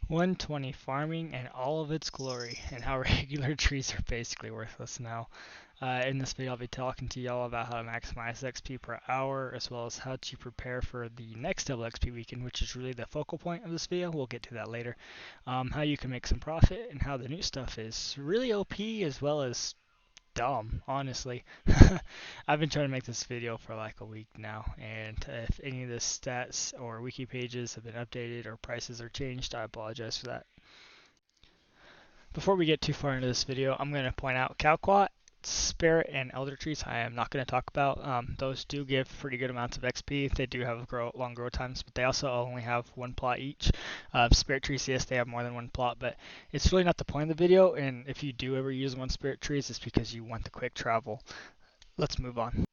120 farming and all of its glory, and how regular trees are basically worthless now. In this video, I'll be talking to y'all about how to maximize XP per hour, as well as how to prepare for the next double XP weekend, which is really the focal point of this video. We'll get to that later. How you can make some profit, and how the new stuff is really OP, as well as dumb, honestly. I've been trying to make this video for like a week now, and if any of the stats or wiki pages have been updated or prices are changed, I apologize for that. Before we get too far into this video, I'm going to point out Calquat, Spirit, and Elder Trees I am not going to talk about. Those do give pretty good amounts of XP. They do have long grow times, but they also only have one plot each. Spirit Trees, yes, they have more than one plot, but it's really not the point of the video, and if you do ever use one Spirit Trees, it's because you want the quick travel. Let's move on.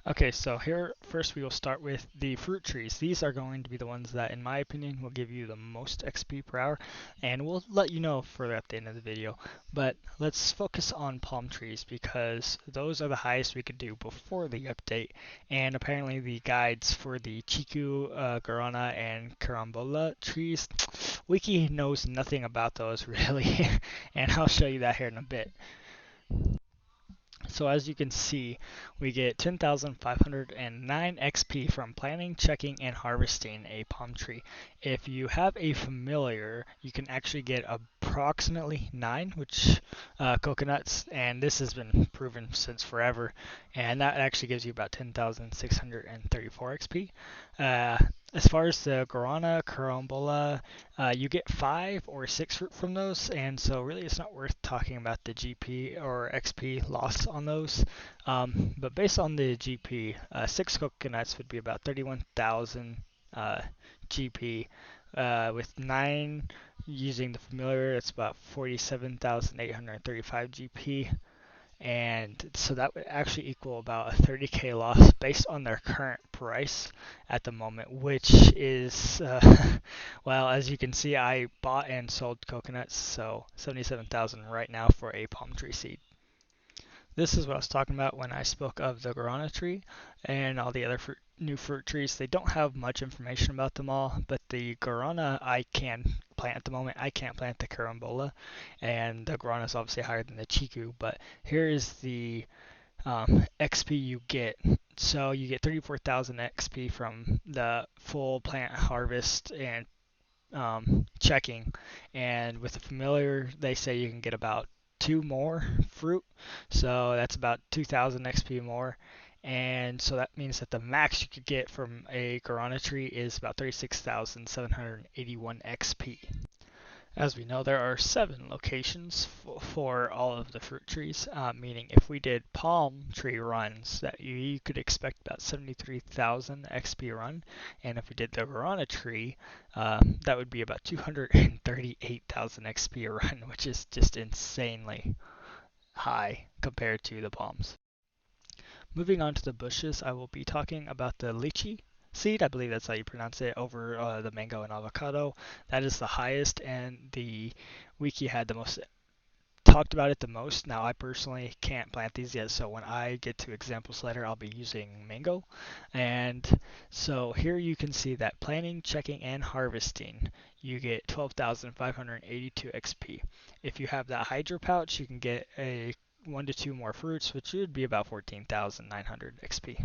Okay, so here first we will start with the fruit trees. These are going to be the ones that, in my opinion, will give you the most XP per hour, and we'll let you know further at the end of the video. But let's focus on palm trees because those are the highest we could do before the update, and apparently the guides for the Chiku, Guarana, and Carambola trees, Wiki knows nothing about those really, and I'll show you that here in a bit. So as you can see, we get 10,509 XP from planting, checking, and harvesting a palm tree. If you have a familiar, you can actually get approximately 9 coconuts, and this has been proven since forever, and that actually gives you about 10,634 XP. As far as the Guarana, Carambola, you get 5 or 6 fruit from those, and so really it's not worth talking about the GP or XP loss on those. But based on the GP, 6 coconuts would be about 31,000 GP. With 9 using the familiar, it's about 47,835 GP. And so that would actually equal about a 30k loss based on their current price at the moment, which is, well, as you can see, I bought and sold coconuts, so 77,000 right now for a palm tree seed. This is what I was talking about when I spoke of the guarana tree and all the other new fruit trees. They don't have much information about them all, but the guarana I can plant at the moment. I can't plant the carambola, and the guarana is obviously higher than the chiku, but here is the XP you get. So you get 34,000 XP from the full plant harvest and checking, and with the familiar they say you can get about 2 more fruit, so that's about 2,000 XP more, and so that means that the max you could get from a guarana tree is about 36,781 XP. As we know, there are 7 locations for all of the fruit trees, meaning if we did palm tree runs, that you could expect about 73,000 XP run, and if we did the guarana tree, that would be about 238,000 XP run, which is just insanely high compared to the palms. Moving on to the bushes, I will be talking about the lychee seed, I believe that's how you pronounce it, over the mango and avocado. That is the highest, and the wiki had the most talked about it the most. Now I personally can't plant these yet, so when I get to examples later, I'll be using mango. And so here you can see that planting, checking, and harvesting, you get 12,582 XP. If you have that hydro pouch, you can get a 1 to 2 more fruits, which would be about 14,900 XP.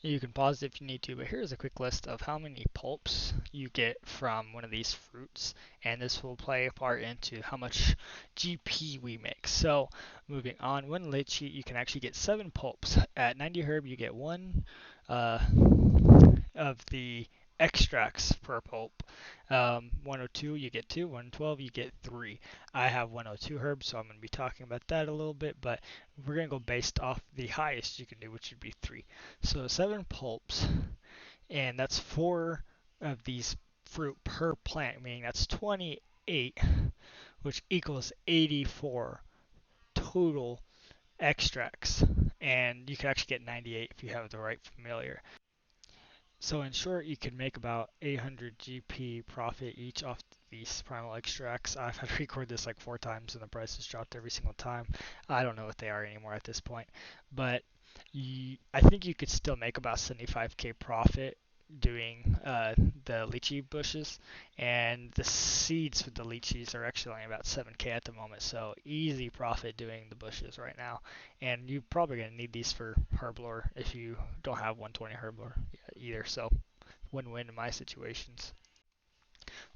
You can pause if you need to, but here's a quick list of how many pulps you get from one of these fruits, and this will play a part into how much GP we make. So, moving on, one lychee, you can actually get 7 pulps. At 90 herb, you get 1 of the extracts per pulp. 102 you get 2, 112 you get 3. I have 102 herbs, so I'm going to be talking about that a little bit, but we're going to go based off the highest you can do, which would be 3. So 7 pulps, and that's 4 of these fruit per plant, meaning that's 28, which equals 84 total extracts, and you can actually get 98 if you have the right familiar. So in short, you can make about 800 GP profit each off these primal extracts. I've had to record this like 4 times and the price has dropped every single time. I don't know what they are anymore at this point, but I think you could still make about 75k profit doing the lychee bushes, and the seeds for the lychees are actually only about 7K at the moment, so easy profit doing the bushes right now. And you're probably going to need these for herblore if you don't have 120 herblore either, so win-win in my situations.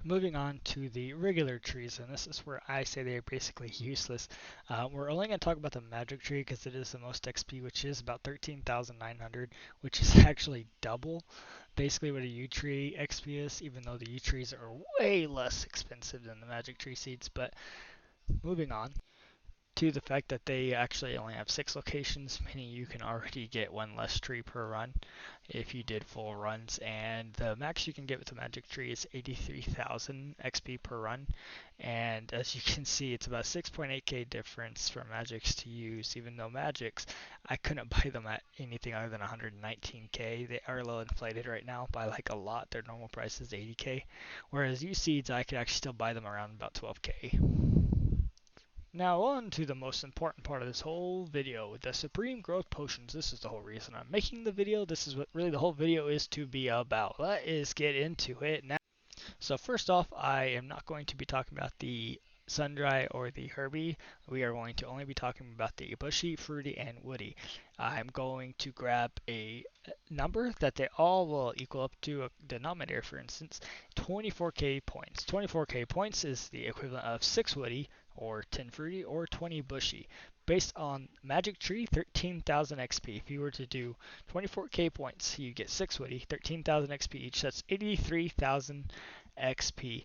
Moving on to the regular trees, and this is where I say they are basically useless. We're only going to talk about the magic tree because it is the most XP, which is about 13,900, which is actually double basically what a U tree XP is, even though the U trees are way less expensive than the magic tree seeds. But moving on to the fact that they actually only have 6 locations, meaning you can already get one less tree per run if you did full runs, and the max you can get with the magic tree is 83,000 XP per run, and as you can see it's about 6.8k difference for magics to use, even though magics I couldn't buy them at anything other than 119k. They are a little inflated right now by like a lot. Their normal price is 80k, whereas U seeds I could actually still buy them around about 12k. Now on to the most important part of this whole video, the Supreme Growth Potions. This is the whole reason I'm making the video. This is what really the whole video is to be about. Let's get into it now. So first off, I am not going to be talking about the Sundry or the Herbie. We are going to only be talking about the Bushy, Fruity, and Woody. I'm going to grab a number that they all will equal up to a denominator, for instance, 24k points. 24k points is the equivalent of 6 Woody, or 10 Fruity, or 20 Bushy. Based on Magic Tree, 13,000 XP. If you were to do 24k points, you get 6 Woody, 13,000 XP each. That's 83,000 XP.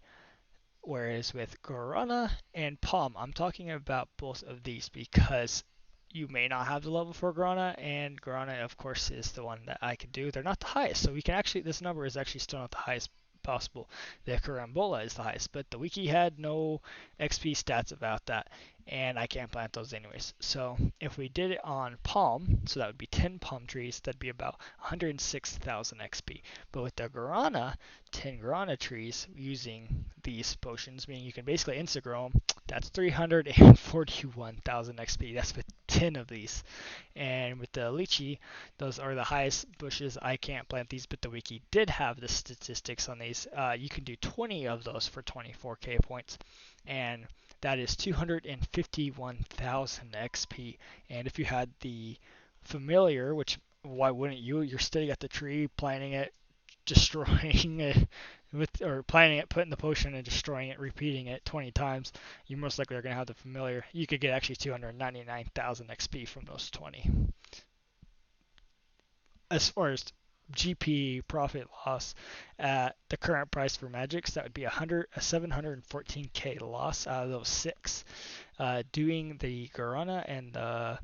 Whereas with Guarana and Palm, I'm talking about both of these because you may not have the level for Guarana, and Guarana, of course, is the one that I can do. They're not the highest, so we can actually, this number is actually still not the highest possible. The Carambola is the highest, but the wiki had no XP stats about that, and I can't plant those anyways. So if we did it on Palm, so that would be 10 palm trees, that'd be about 106,000 XP. But with the Guarana, 10 Guarana trees using these potions, meaning you can basically insta-grow them, that's 341,000 XP. That's with 10 of these. And with the lychee, those are the highest bushes. I can't plant these, but the wiki did have the statistics on these. You can do 20 of those for 24k points, and that is 251,000 XP. And if you had the familiar, which why wouldn't you? You're sitting at the tree, planting it, destroying it, or planting it, putting the potion and destroying it, repeating it 20 times. You most likely are going to have the familiar. You could get actually 299,000 XP from those 20. As far as GP profit loss at the current price for magics, that would be a 714k loss out of those 6. Doing the Guarana and the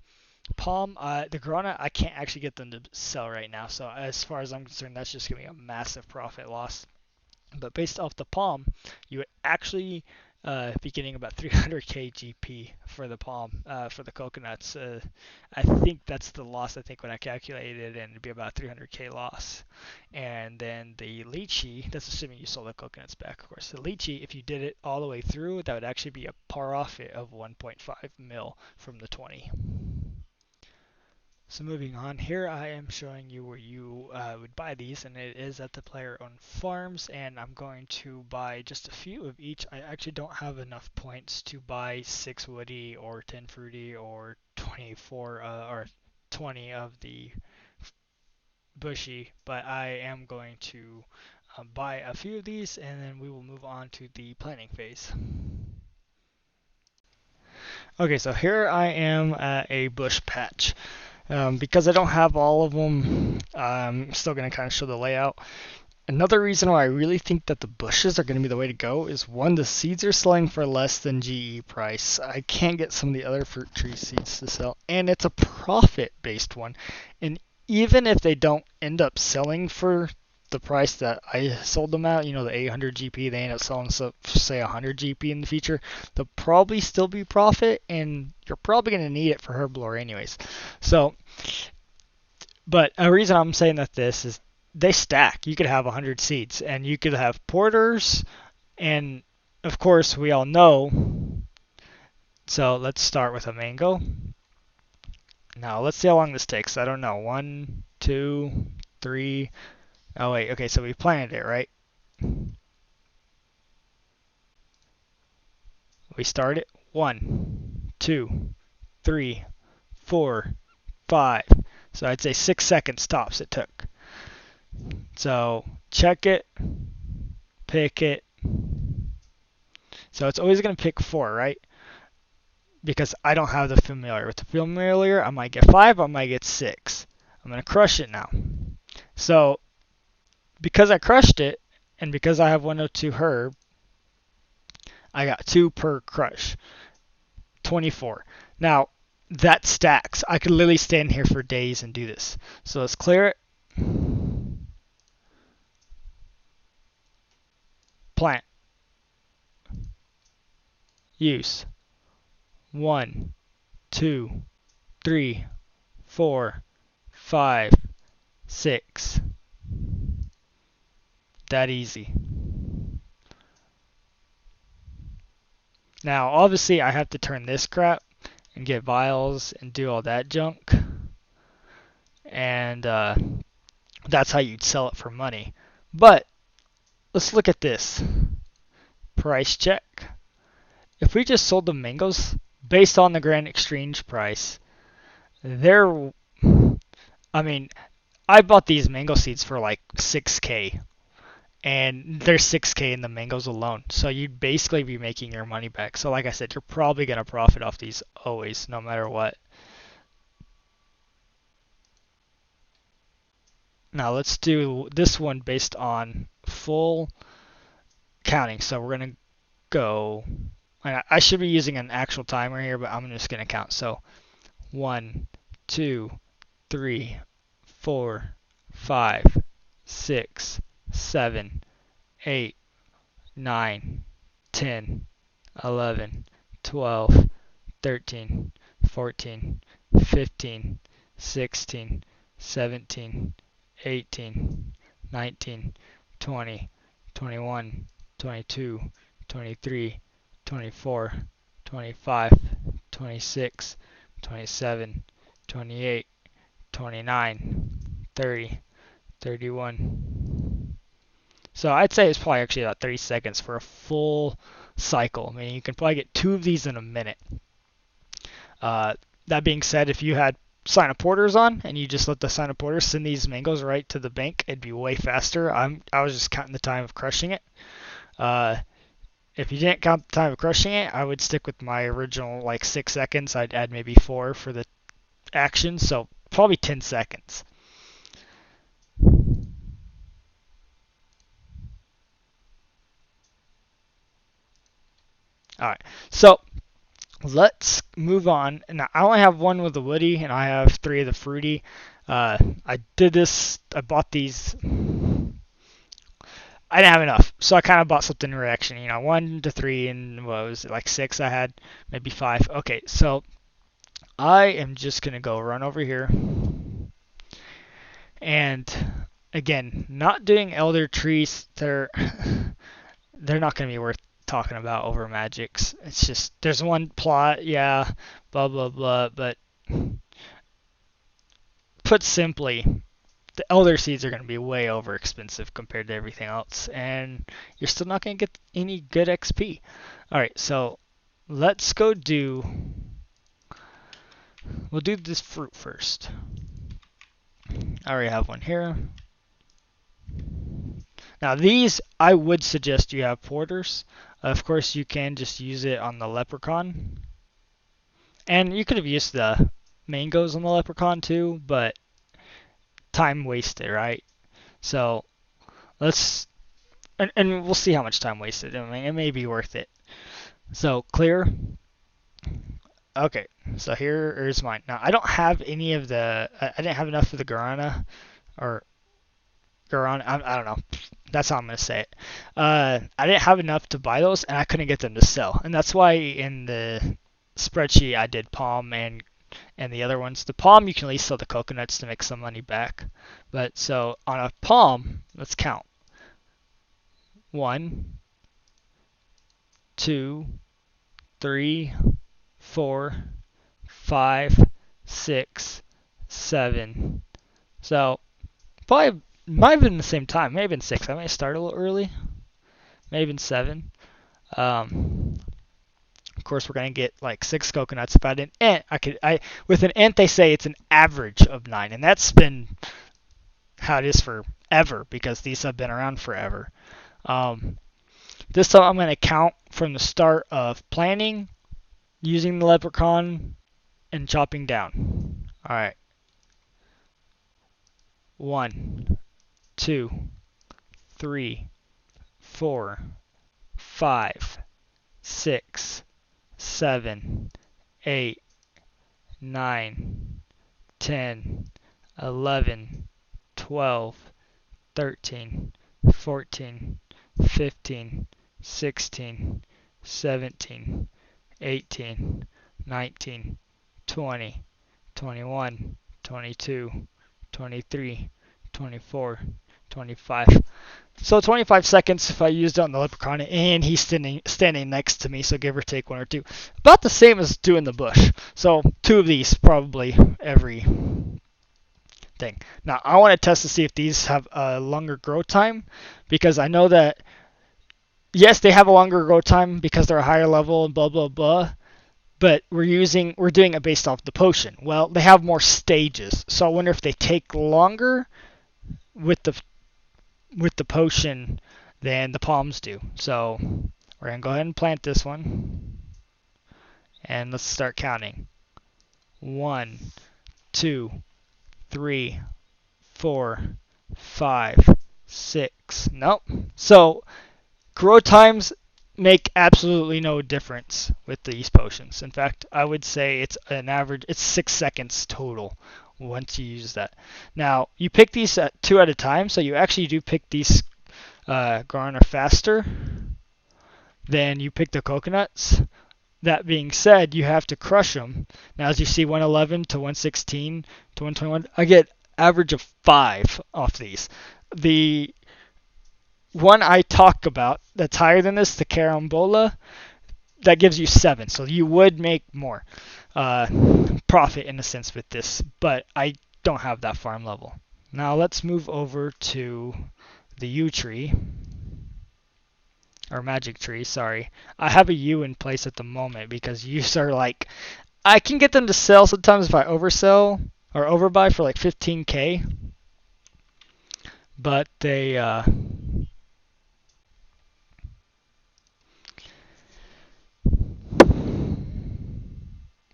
Palm, the Guarana, I can't actually get them to sell right now, so as far as I'm concerned, that's just going to be a massive profit loss. But based off the Palm, you would actually be getting about 300k GP for the Palm, for the coconuts. I think that's the loss, I think, when I calculated, and it'd be about 300k loss. And then the lychee, that's assuming you sold the coconuts back, of course. The lychee, if you did it all the way through, that would actually be a profit of 1.5 mil from the 20. So moving on, here I am showing you where you would buy these, and it is at the player-owned farms, and I'm going to buy just a few of each. I actually don't have enough points to buy 6 Woody or 10 Fruity or 24 or 20 of the Bushy, but I am going to buy a few of these, and then we will move on to the planning phase. Okay, so here I am at a bush patch. Because I don't have all of them, I'm still going to kind of show the layout. Another reason why I really think that the bushes are going to be the way to go is, one, the seeds are selling for less than GE price. I can't get some of the other fruit tree seeds to sell, and it's a profit-based one. And even if they don't end up selling for the price that I sold them at, the 800 GP, they end up selling, say 100 GP in the future, they'll probably still be profit, and you're probably going to need it for herblore anyways. So, but a reason I'm saying that this is they stack. You could have 100 seeds, and you could have porters, and of course we all know. So let's start with a mango. Now let's see how long this takes. I don't know. 1, 2, 3. Oh wait, okay, so we planted it, right? We start it. 1, 2, 3, 4, 5. So I'd say 6 seconds tops it took. So check it, pick it. So it's always going to pick 4, right? Because I don't have the familiar. With the familiar, I might get 5, I might get 6. I'm going to crush it now. So because I crushed it, and because I have 102 herb, I got 2 per crush. 24. Now, that stacks. I could literally stand here for days and do this. So let's clear it. Plant. Use. 1, 2, 3, 4, 5, 6. That easy. Now, obviously, I have to turn this crap and get vials and do all that junk. And that's how you'd sell it for money. But let's look at this. Price check. If we just sold the mangoes based on the Grand Exchange price, they're, I mean, I bought these mango seeds for like 6K, and there's 6K in the mangoes alone. So you'd basically be making your money back. So like I said, you're probably going to profit off these always, no matter what. Now let's do this one based on full counting. So we're going to go, and I should be using an actual timer here, but I'm just going to count. So 1, 2, 3, 4, 5, 6, 7, 8, 9, 10, 11, 12, 13, 14, 15, 16, 17, 18, 19, 20, 21, 22, 23, 24, 25, 26, 27, 28, 29, 30, 31. So I'd say it's probably actually about 30 seconds for a full cycle. I mean, you can probably get 2 of these in a minute. That being said, if you had sign up porters on and you just let the sign up porters send these mangoes right to the bank, it'd be way faster. I was just counting the time of crushing it. If you didn't count the time of crushing it, I would stick with my original like 6 seconds. I'd add maybe 4 for the action, so probably 10 seconds. All right, so let's move on. Now I only have 1 with the woody, and I have 3 of the fruity. I did this. I bought these. I didn't have enough, so I kind of bought something in reaction. 1 to 3, and what was it, like 6? I had maybe 5. Okay, so I am just gonna go run over here, and again, not doing elder trees. They're not gonna be worth talking about over magics. It's just there's one plot, yeah, blah blah blah, but put simply, the elder seeds are going to be way over expensive compared to everything else, and you're still not going to get any good XP. All right, so let's go we'll do this fruit first. I already have one here. Now these, I would suggest you have porters. Of course, you can just use it on the leprechaun. And you could have used the mangoes on the leprechaun too, but time wasted, right? So let's, and we'll see how much time wasted. I mean, it may be worth it. So clear. Okay, so here is mine. Now I don't have any of the, I didn't have enough of the guarana, or guarana, I don't know. That's how I'm going to say it. I didn't have enough to buy those, and I couldn't get them to sell. And that's why in the spreadsheet I did palm and the other ones. The palm, you can at least sell the coconuts to make some money back. But so on a palm, let's count. 1, 2, 3, 4, 5, 6, 7. So probably might have been the same time. May have been 6. I might start a little early. May have been 7. Of course, we're gonna get like 6 coconuts. If I did an ant, with an ant they say it's an average of 9, and that's been how it is forever because these have been around forever. This time I'm gonna count from the start of planting, using the leprechaun, and chopping down. All right. 1, 2, 3, 4, 5, 6, 7, 8, 9, 10, 11, 12, 13, 14, 15, 16, 17, 18, 19, 20, 21, 22, 23, 24, 25. So 25 seconds if I used it on the leprechaun, and he's standing next to me, so give or take 1 or 2. About the same as doing the bush. So 2 of these probably every thing. Now I want to test to see if these have a longer grow time, because I know that yes, they have a longer grow time because they're a higher level and blah blah blah. But we're doing it based off the potion. Well, they have more stages, so I wonder if they take longer with the potion than the palms do. So we're gonna go ahead and plant this one, and let's start counting. 1, 2, 3, 4, 5, 6. Nope. So grow times make absolutely no difference with these potions. In fact, I would say it's 6 seconds total once you use that. Now, you pick these 2 at a time, so you actually do pick these garner faster than you pick the coconuts. That being said, you have to crush them. Now, as you see, 111 to 116 to 121, I get average of 5 off these. The one I talk about that's higher than this, the carambola, that gives you 7. So you would make more profit in a sense with this, but I don't have that farm level. Now let's move over to the yew tree, or magic tree, sorry. I have a yew in place at the moment because yews are like, I can get them to sell sometimes if I oversell or overbuy for like 15k, but they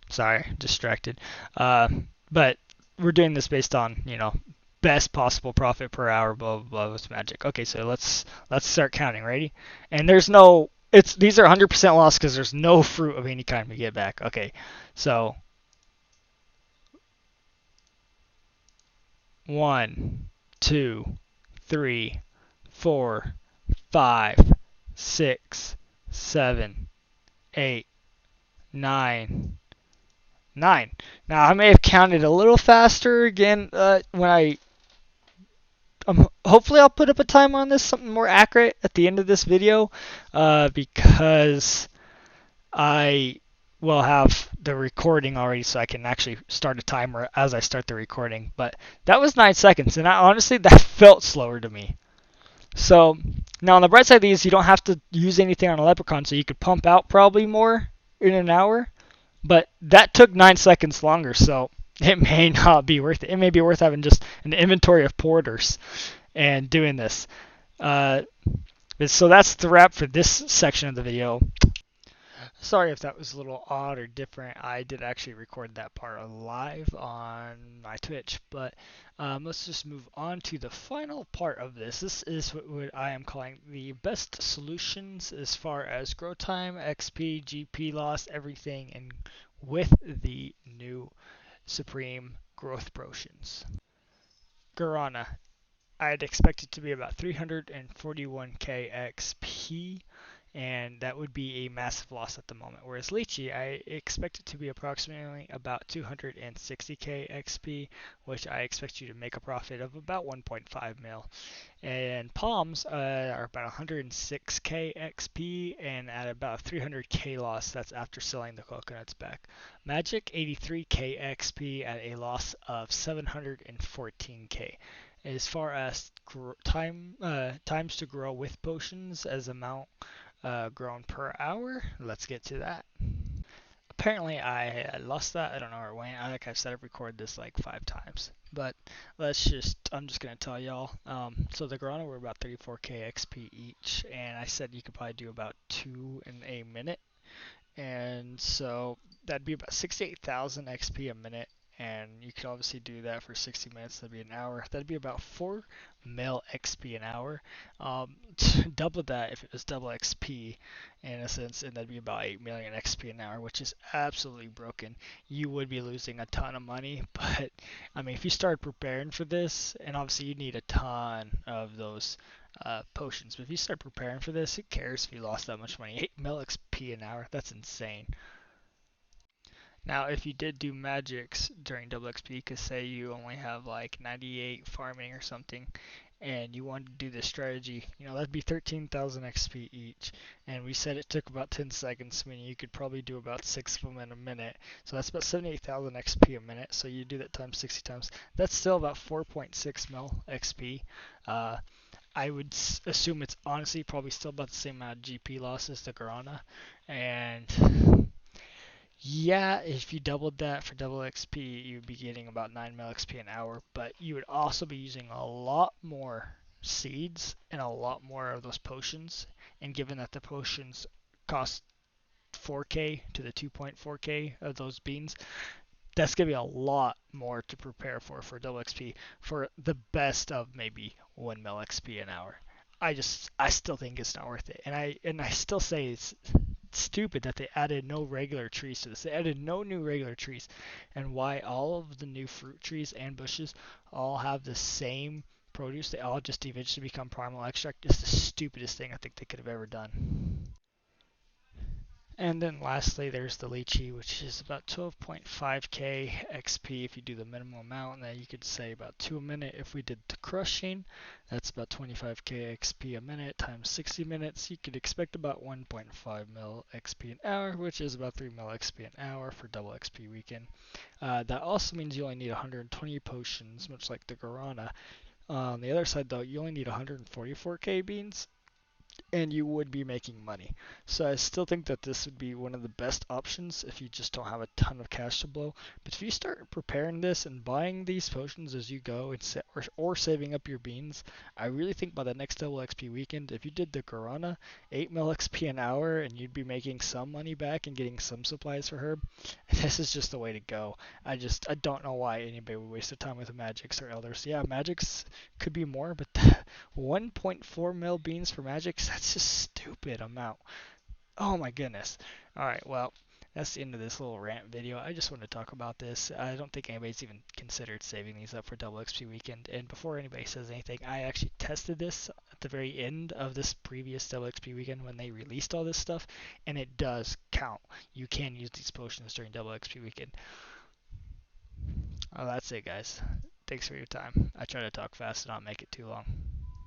sorry, distracted. But we're doing this based on, best possible profit per hour, blah blah blah with magic. Okay, so let's start counting. Ready? And these are 100% loss because there's no fruit of any kind we get back. Okay, so 1, 2, 3, 4, 5, 6, 7, 8, 9. 9. Now I may have counted a little faster again when hopefully I'll put up a time on this, something more accurate at the end of this video, because I will have the recording already, so I can actually start a timer as I start the recording. But that was 9 seconds, and honestly that felt slower to me. So now on the bright side of these, you don't have to use anything on a leprechaun, so you could pump out probably more in an hour. But that took 9 seconds longer, so it may not be worth it. It may be worth having just an inventory of porters and doing this. So that's the wrap for this section of the video. Sorry if that was a little odd or different. I did actually record that part live on my Twitch, but let's just move on to the final part of this. This is what I am calling the best solutions as far as grow time, XP, GP loss, everything, and with the new Supreme Growth Potions. Guarana. I'd expect it to be about 341k XP, and that would be a massive loss at the moment. Whereas Lychee, I expect it to be approximately about 260k XP, which I expect you to make a profit of about 1.5 mil. And Palms are about 106k XP, and at about 300k loss, that's after selling the coconuts back. Magic, 83k XP at a loss of 714k. As far as times to grow with potions as amount grown per hour, let's get to that. Apparently I lost that. I don't know where it went. Like I said, I've recorded this like 5 times. But I'm just going to tell y'all. So the Grana were about 34k XP each, and I said you could probably do about 2 in a minute. And so that'd be about 68,000 XP a minute. And you could obviously do that for 60 minutes. That'd be an hour. That'd be about 4 mil XP an hour. Double that if it was double XP in a sense, and that'd be about 8 million XP an hour, which is absolutely broken. You would be losing a ton of money, but I mean, if you start preparing for this, and obviously you need a ton of those potions. But if you start preparing for this, who cares if you lost that much money? 8 mil XP an hour, that's insane. Now, if you did do magics during double XP, because say you only have like 98 farming or something, and you wanted to do this strategy, that'd be 13,000 XP each. And we said it took about 10 seconds, meaning you could probably do about 6 of them in a minute. So that's about 78,000 XP a minute. So you do that times 60 times. That's still about 4.6 mil XP. I would assume it's honestly probably still about the same amount of GP loss as the Garana. And yeah, if you doubled that for double XP, you'd be getting about 9 mil XP an hour, but you would also be using a lot more seeds and a lot more of those potions. And given that the potions cost 4k to the 2.4k of those beans, that's going to be a lot more to prepare for double XP for the best of maybe 1 mil XP an hour. I still think it's not worth it. And I still say it's stupid that they added no regular trees to this. They added no new regular trees. And why all of the new fruit trees and bushes all have the same produce, they all just eventually become primal extract, is the stupidest thing I think they could have ever done. And then lastly, there's the lychee, which is about 12.5k XP if you do the minimum amount. And then you could say about 2 a minute if we did the crushing. That's about 25k XP a minute times 60 minutes. You could expect about 1.5 mil XP an hour, which is about 3 mil XP an hour for double XP weekend. That also means you only need 120 potions, much like the Guarana. On the other side, though, you only need 144k beans, and you would be making money. So I still think that this would be one of the best options if you just don't have a ton of cash to blow. But if you start preparing this and buying these potions as you go and or saving up your beans, I really think by the next double XP weekend, if you did the Guarana, 8 mil XP an hour, and you'd be making some money back and getting some supplies for Herb, this is just the way to go. I don't know why anybody would waste their time with Magics or Elders. Yeah, Magics could be more, but 1.4 mil beans for Magics, that's just stupid amount. Oh my goodness. Alright, well, that's the end of this little rant video. I just want to talk about this. I don't think anybody's even considered saving these up for double XP weekend. And before anybody says anything, I actually tested this at the very end of this previous double XP weekend when they released all this stuff, and it does count. You can use these potions during double XP weekend. Oh, that's it, guys. Thanks for your time. I try to talk fast and not make it too long.